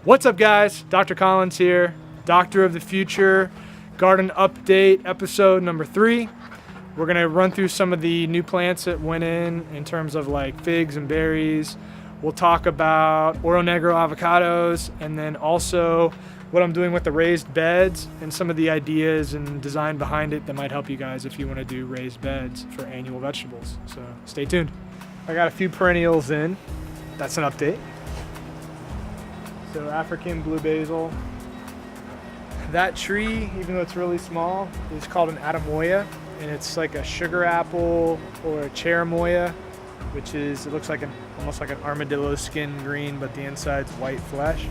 What's up, guys? Dr. Collins here, Doctor of the Future, Garden Update, episode number 3. We're gonna run through some of the new plants that went in terms of like figs and berries. We'll talk about Oro Negro avocados, and then also what I'm doing with the raised beds and some of the ideas and design behind it that might help you guys if you want to do raised beds for annual vegetables. So stay tuned. I got a few perennials in. That's an update. So African blue basil. That tree, even though it's really small, is called an Adamoya, and it's like a sugar apple or a cherimoya, which is, it looks like almost like an armadillo skin green, but the inside's white flesh.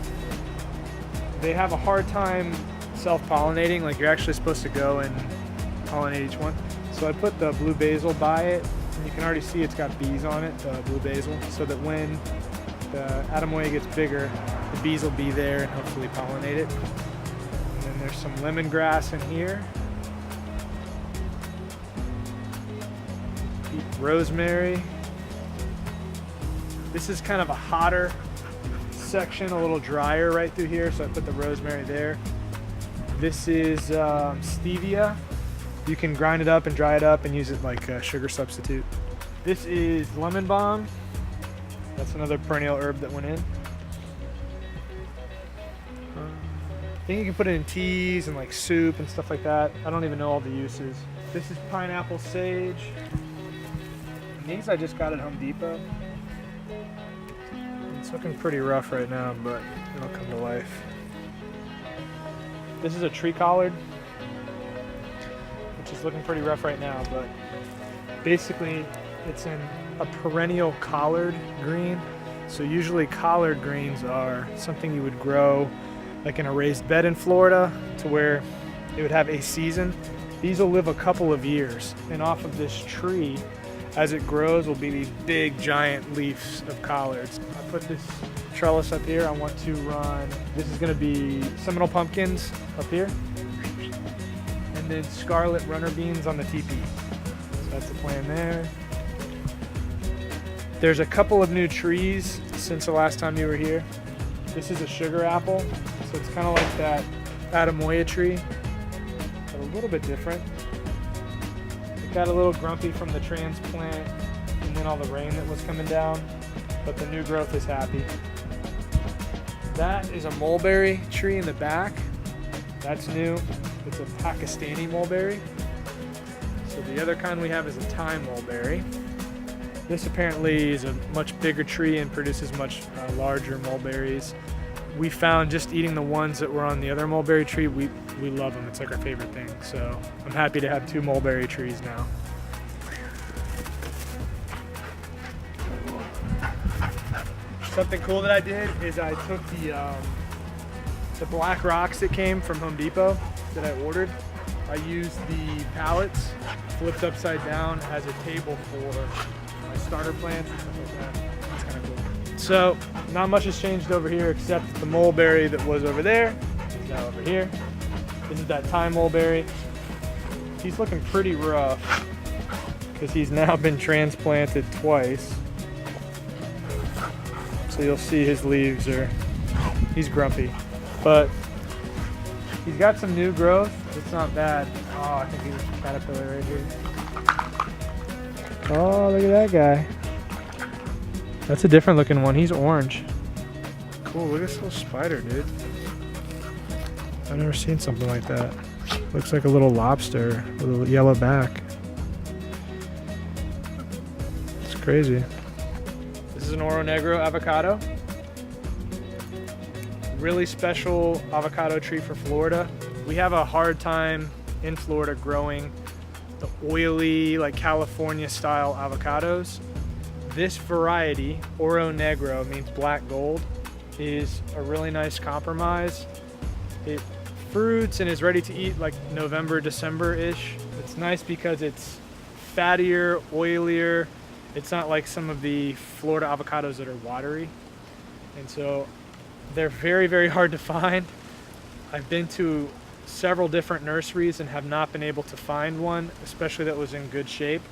They have a hard time self-pollinating, like you're actually supposed to go and pollinate each one. So I put the blue basil by it, and you can already see it's got bees on it, the blue basil, so that when the Adamoya gets bigger, the bees will be there and hopefully pollinate it. And then there's some lemongrass in here. Rosemary. This is kind of a hotter section, a little drier right through here, so I put the rosemary there. This is stevia. You can grind it up and dry it up and use it like a sugar substitute. This is lemon balm. That's another perennial herb that went in. I think you can put it in teas and like soup and stuff like that. I don't even know all the uses. This is pineapple sage. And these I just got at Home Depot. It's looking pretty rough right now, but it'll come to life. This is a tree collard, which is looking pretty rough right now, but basically it's in a perennial collard green. So usually collard greens are something you would grow like in a raised bed in Florida to where it would have a season. These will live a couple of years, and off of this tree, as it grows, will be these big giant leaves of collards. I put this trellis up here. I want to run, this is gonna be Seminole pumpkins up here, and then scarlet runner beans on the teepee. So that's the plan there. There's a couple of new trees since the last time you were here. This is a sugar apple, so it's kind of like that Adamoya tree, but a little bit different. It got a little grumpy from the transplant and then all the rain that was coming down, but the new growth is happy. That is a mulberry tree in the back. That's new. It's a Pakistani mulberry. So the other kind we have is a Thai mulberry. This apparently is a much bigger tree and produces much larger mulberries. We found just eating the ones that were on the other mulberry tree, we love them. It's like our favorite thing. So I'm happy to have 2 mulberry trees now. Something cool that I did is I took the black rocks that came from Home Depot that I ordered. I used the pallets flipped upside down as a table for my starter plants and stuff like that. That's kind of cool. So not much has changed over here except the mulberry that was over there is now over here. This is that Thai mulberry. He's looking pretty rough because he's now been transplanted twice. So you'll see his leaves he's grumpy, but he's got some new growth. It's not bad. Oh, I think he's a caterpillar right here. Oh, look at that guy. That's a different looking one. He's orange. Cool, look at this little spider, dude. I've never seen something like that. Looks like a little lobster with a yellow back. It's crazy. This is an Oro Negro avocado. Really special avocado tree for Florida. We have a hard time in Florida growing the oily, like California style avocados. This variety, Oro Negro, means black gold, is a really nice compromise. It fruits and is ready to eat like November, December-ish. It's nice because it's fattier, oilier. It's not like some of the Florida avocados that are watery. And so they're very, very hard to find. I've been to several different nurseries and have not been able to find one, especially that was in good shape.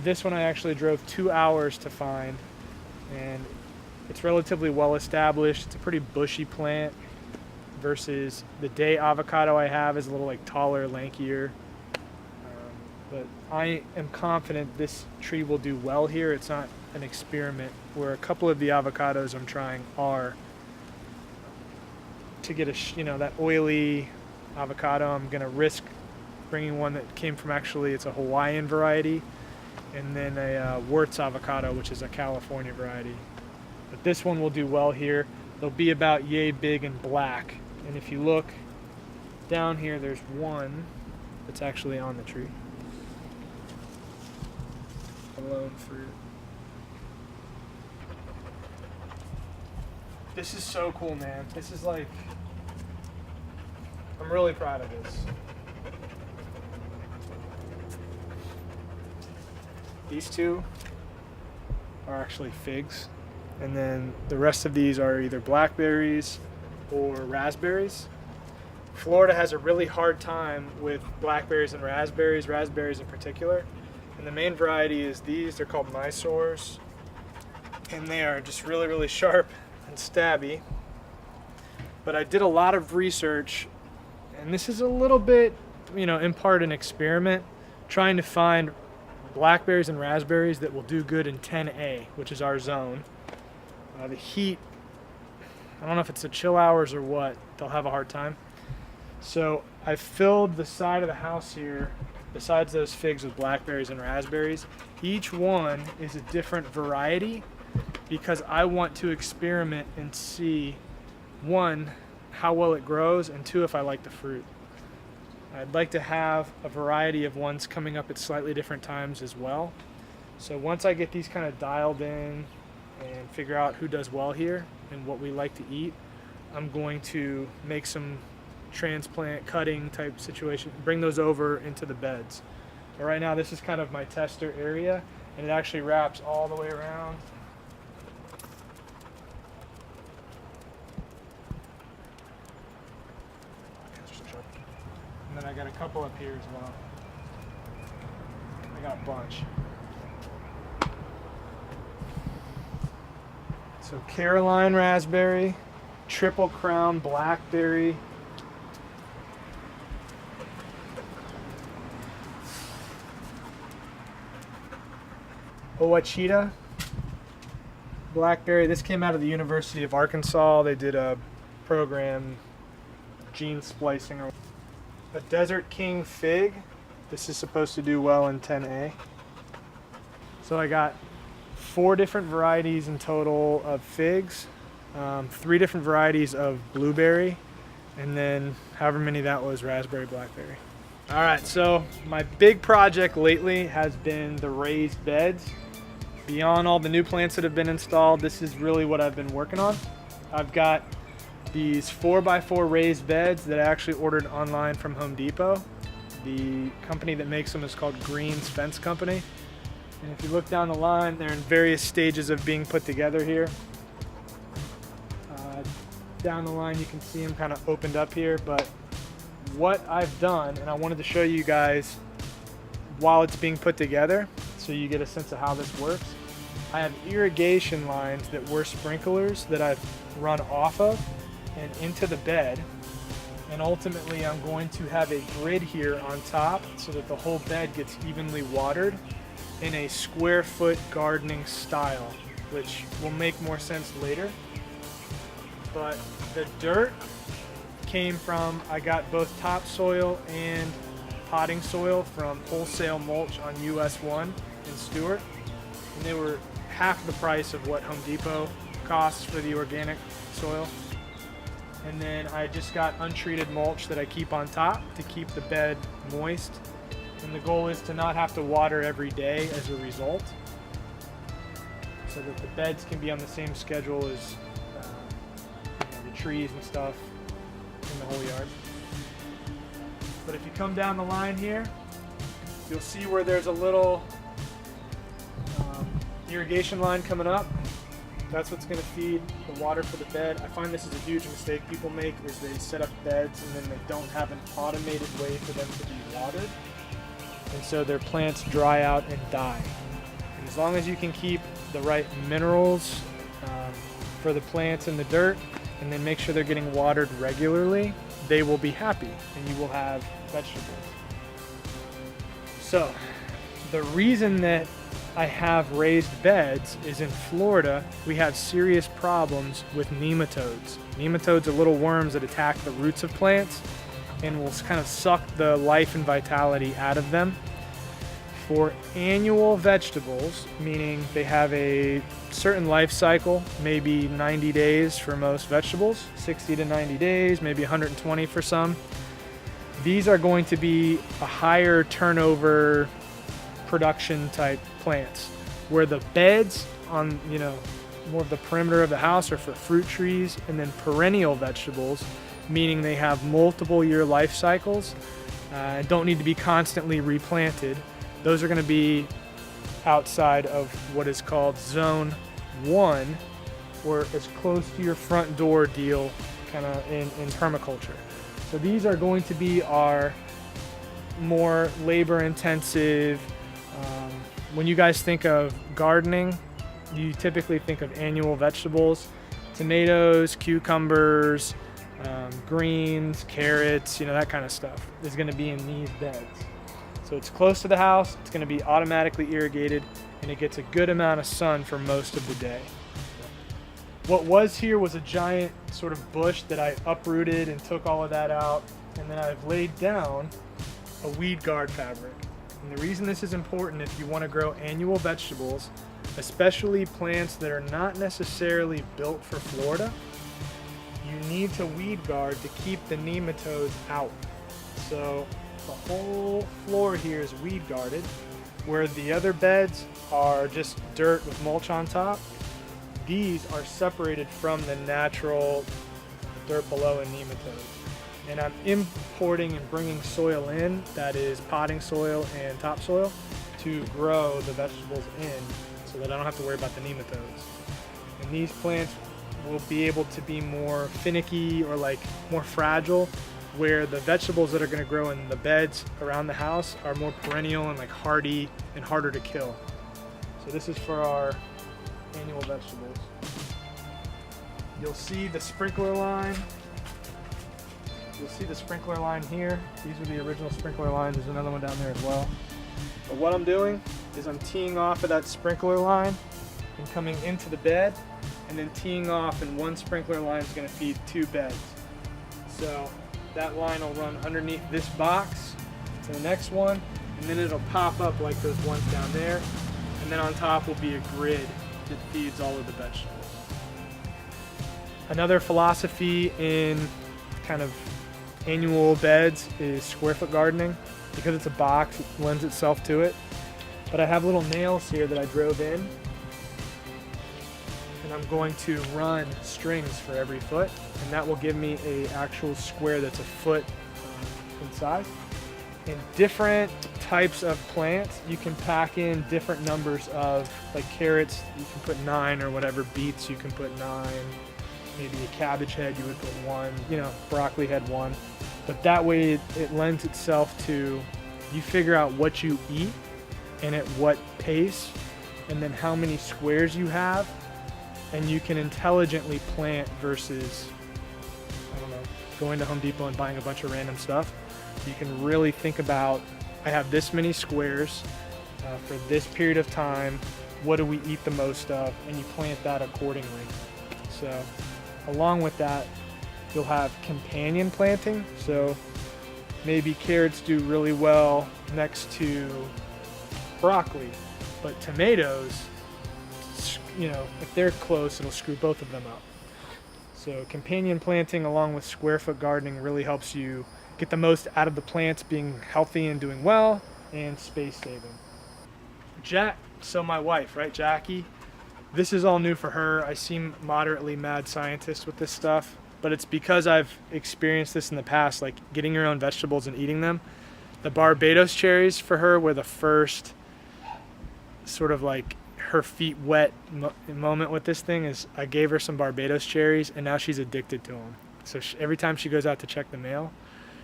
This one I actually drove 2 hours to find, and It's relatively well established. It's a pretty bushy plant versus the day avocado I have is a little like taller, lankier. But I am confident this tree will do well here. It's not an experiment, where a couple of the avocados I'm trying are to get that oily avocado. I'm gonna risk bringing one that came from, actually it's a Hawaiian variety, and then a Wirtz avocado, which is a California variety. But this one will do well here. They'll be about yay big and black. And if you look down here, there's one that's actually on the tree. Alone fruit. This is so cool, man. This is like, I'm really proud of this. These two are actually figs, and then the rest of these are either blackberries or raspberries. Florida has a really hard time with blackberries and raspberries in particular. And the main variety is these. They're called Mysores, and they are just really, really sharp and stabby. But I did a lot of research, and this is a little bit, in part an experiment, trying to find blackberries and raspberries that will do good in 10A, which is our zone. The heat, I don't know if it's the chill hours or what, they'll have a hard time. So I filled the side of the house here, besides those figs, with blackberries and raspberries. Each one is a different variety because I want to experiment and see, one, how well it grows, and two, if I like the fruit. I'd like to have a variety of ones coming up at slightly different times as well. So once I get these kind of dialed in and figure out who does well here and what we like to eat, I'm going to make some transplant cutting type situation, bring those over into the beds. But right now this is kind of my tester area, and it actually wraps all the way around. And then I got a couple up here as well. I got a bunch. So Caroline raspberry, triple crown blackberry, Ouachita blackberry. This came out of the University of Arkansas. They did a program, gene splicing. A Desert King fig. This is supposed to do well in 10A. So I got 4 different varieties in total of figs, 3 different varieties of blueberry, and then however many that was raspberry, blackberry. All right, so my big project lately has been the raised beds. Beyond all the new plants that have been installed, this is really what I've been working on. I've got these 4x4 raised beds that I actually ordered online from Home Depot. The company that makes them is called Green's Fence Company. And if you look down the line, they're in various stages of being put together here. Down the line, you can see them kind of opened up here, but what I've done, and I wanted to show you guys while it's being put together so you get a sense of how this works. I have irrigation lines that were sprinklers that I've run off of and into the bed, and ultimately I'm going to have a grid here on top so that the whole bed gets evenly watered in a square foot gardening style, which will make more sense later. But the dirt came from, I got both topsoil and potting soil from Wholesale Mulch on US 1 in Stuart, and they were half the price of what Home Depot costs for the organic soil. And then I just got untreated mulch that I keep on top to keep the bed moist. And the goal is to not have to water every day as a result, so that the beds can be on the same schedule as the trees and stuff in the whole yard. But if you come down the line here, you'll see where there's a little irrigation line coming up. That's what's going to feed the water for the bed. I find this is a huge mistake people make, is they set up beds and then they don't have an automated way for them to be watered. And so their plants dry out and die. And as long as you can keep the right minerals for the plants in the dirt, and then make sure they're getting watered regularly, they will be happy and you will have vegetables. So the reason that I have raised beds is in Florida, we have serious problems with nematodes. Nematodes are little worms that attack the roots of plants and will kind of suck the life and vitality out of them. For annual vegetables, meaning they have a certain life cycle, maybe 90 days for most vegetables, 60 to 90 days, maybe 120 for some. These are going to be a higher turnover production type plants, where the beds on, more of the perimeter of the house are for fruit trees, and then perennial vegetables, meaning they have multiple year life cycles, don't need to be constantly replanted. Those are going to be outside of what is called zone 1, or as close to your front door deal kind of in permaculture. So these are going to be our more labor intensive. When you guys think of gardening, you typically think of annual vegetables, tomatoes, cucumbers, greens, carrots, that kind of stuff is going to be in these beds. So it's close to the house, it's going to be automatically irrigated, and it gets a good amount of sun for most of the day. What was here was a giant sort of bush that I uprooted and took all of that out, and then I've laid down a weed guard fabric. And the reason this is important, if you want to grow annual vegetables, especially plants that are not necessarily built for Florida, you need to weed guard to keep the nematodes out. So the whole floor here is weed guarded, where the other beds are just dirt with mulch on top. These are separated from the natural dirt below and nematodes. And I'm importing and bringing soil in that is potting soil and topsoil to grow the vegetables in, so that I don't have to worry about the nematodes. And these plants will be able to be more finicky or more fragile, where the vegetables that are going to grow in the beds around the house are more perennial and hardy and harder to kill. So this is for our annual vegetables. You'll see the sprinkler line. You'll see the sprinkler line here. These are the original sprinkler lines. There's another one down there as well. But what I'm doing is I'm teeing off of that sprinkler line and coming into the bed, and then teeing off, and one sprinkler line is going to feed 2 beds. So that line will run underneath this box to the next one, and then it'll pop up like those ones down there, and then on top will be a grid that feeds all of the vegetables. Another philosophy in kind of annual beds is square foot gardening. Because it's a box, it lends itself to it. But I have little nails here that I drove in, and I'm going to run strings for every foot, and that will give me a actual square that's a foot in size. In different types of plants, you can pack in different numbers of, carrots, you can put 9 or whatever, beets you can put 9, maybe a cabbage head you would put 1, broccoli head 1. But that way it lends itself to, you figure out what you eat and at what pace, and then how many squares you have, and you can intelligently plant versus, going to Home Depot and buying a bunch of random stuff. You can really think about, I have this many squares for this period of time, what do we eat the most of, and you plant that accordingly. So along with that, you'll have companion planting. So maybe carrots do really well next to broccoli, but tomatoes, if they're close, it'll screw both of them up. So companion planting along with square foot gardening really helps you get the most out of the plants being healthy and doing well, and space saving. So my wife, right, Jackie, this is all new for her. I seem moderately mad scientist with this stuff, but it's because I've experienced this in the past, getting your own vegetables and eating them. The Barbados cherries for her were the first sort of her feet wet moment with this thing. Is I gave her some Barbados cherries, and now she's addicted to them. So every time she goes out to check the mail,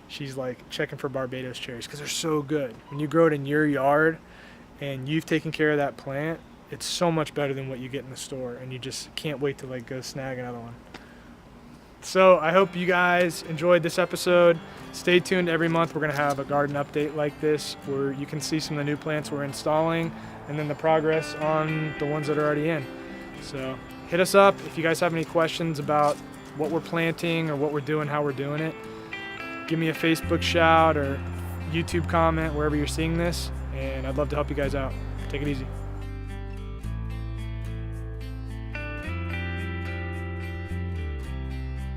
she's checking for Barbados cherries because they're so good. When you grow it in your yard and you've taken care of that plant, it's so much better than what you get in the store, and you just can't wait to like go snag another one. So I hope you guys enjoyed this episode. Stay tuned. Every month we're going to have a garden update like this where you can see some of the new plants we're installing and then the progress on the ones that are already in. So hit us up if you guys have any questions about what we're planting or what we're doing, how we're doing it. Give me a Facebook shout or YouTube comment wherever you're seeing this, and I'd love to help you guys out. Take it easy.